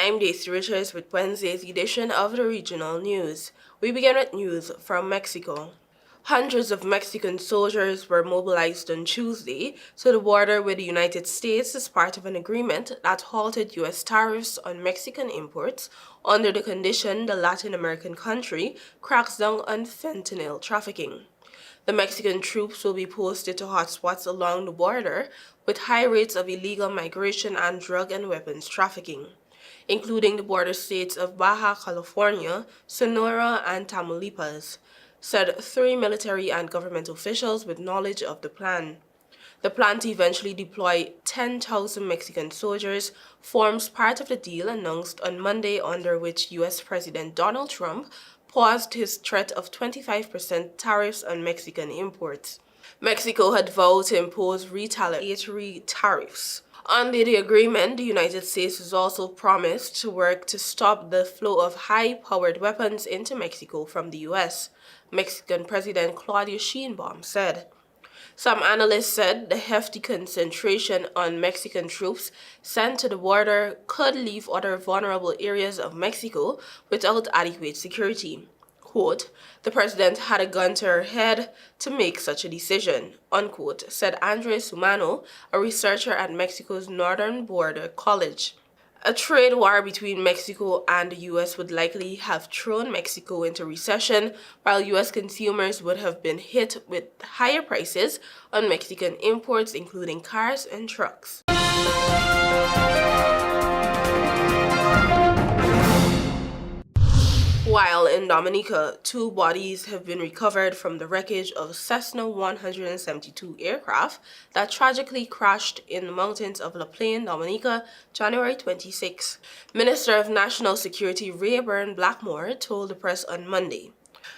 I'm Daisy Richards with Wednesday's edition of the Regional News. We begin with news from Mexico. Hundreds of Mexican soldiers were mobilized on Tuesday to the border with the United States as part of an agreement that halted U.S. tariffs on Mexican imports under the condition the Latin American country cracks down on fentanyl trafficking. The Mexican troops will be posted to hotspots along the border with high rates of illegal migration and drug and weapons trafficking, including the border states of Baja California, Sonora, and Tamaulipas, said three military and government officials with knowledge of the plan. The plan to eventually deploy 10,000 Mexican soldiers forms part of the deal announced on Monday, under which U.S. President Donald Trump paused his threat of 25% tariffs on Mexican imports. Mexico had vowed to impose retaliatory tariffs. Under the agreement, the United States has also promised to work to stop the flow of high-powered weapons into Mexico from the U.S., Mexican President Claudia Sheinbaum said. Some analysts said the hefty concentration on Mexican troops sent to the border could leave other vulnerable areas of Mexico without adequate security. Quote, "The president had a gun to her head to make such a decision," unquote, said Andres Humano, a researcher at Mexico's Northern Border College. A trade war between Mexico and the U.S. would likely have thrown Mexico into recession, while U.S. consumers would have been hit with higher prices on Mexican imports, including cars and trucks. While in Dominica, two bodies have been recovered from the wreckage of Cessna 172 aircraft that tragically crashed in the mountains of La Plaine, Dominica, January 26. Minister of National Security Rayburn Blackmore told the press on Monday.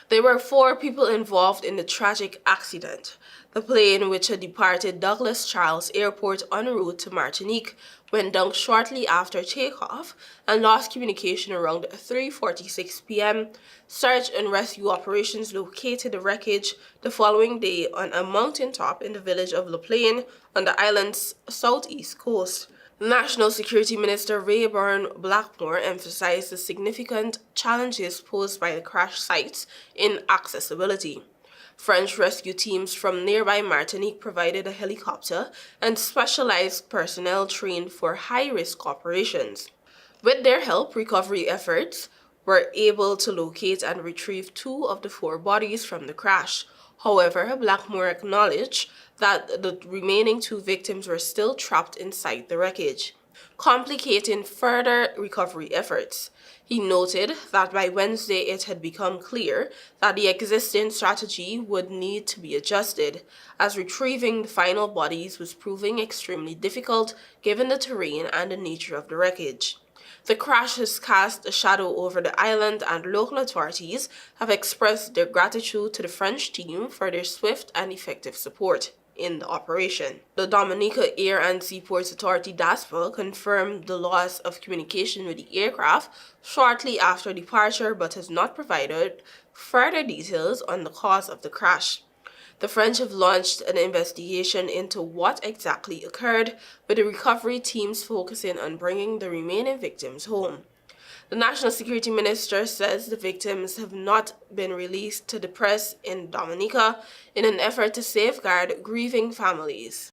There were 4 people involved in the tragic accident. The plane, which had departed Douglas Charles Airport en route to Martinique, went down shortly after takeoff and lost communication around 3:46 p.m. Search and rescue operations located the wreckage the following day on a mountaintop in the village of La Plaine on the island's southeast coast. National Security Minister Rayburn Blackmore emphasized the significant challenges posed by the crash sites in accessibility. French rescue teams from nearby Martinique provided a helicopter and specialized personnel trained for high-risk operations. With their help, recovery efforts were able to locate and retrieve 2 of the 4 bodies from the crash. However, Blackmore acknowledged that the remaining 2 victims were still trapped inside the wreckage, complicating further recovery efforts. He noted that by Wednesday it had become clear that the existing strategy would need to be adjusted, as retrieving the final bodies was proving extremely difficult given the terrain and the nature of the wreckage. The crash has cast a shadow over the island, and local authorities have expressed their gratitude to the French team for their swift and effective support in the operation. The Dominica Air and Seaports Authority DACIA confirmed the loss of communication with the aircraft shortly after departure, but has not provided further details on the cause of the crash. The French have launched an investigation into what exactly occurred, with the recovery teams focusing on bringing the remaining victims home. The National Security Minister says the victims have not been released to the press in Dominica in an effort to safeguard grieving families.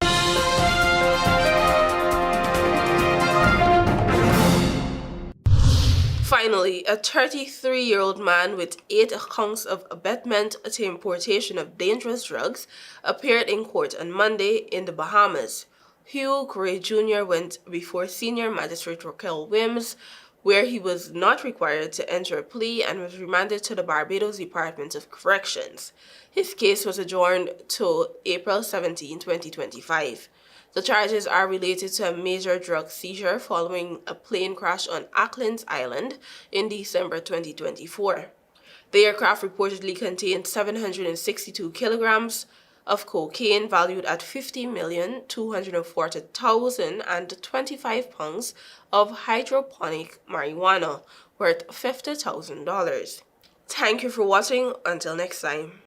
Finally, a 33-year-old man with 8 counts of abetment to importation of dangerous drugs appeared in court on Monday in the Bahamas. Hugh Gray Jr. went before Senior Magistrate Raquel Wims, where he was not required to enter a plea and was remanded to the Barbados Department of Corrections. His case was adjourned to April 17, 2025. The charges are related to a major drug seizure following a plane crash on Acklins Island in December 2024. The aircraft reportedly contained 762 kilograms of cocaine valued at $50,240,000 and 25 pounds of hydroponic marijuana worth $50,000. Thank you for watching. Until next time.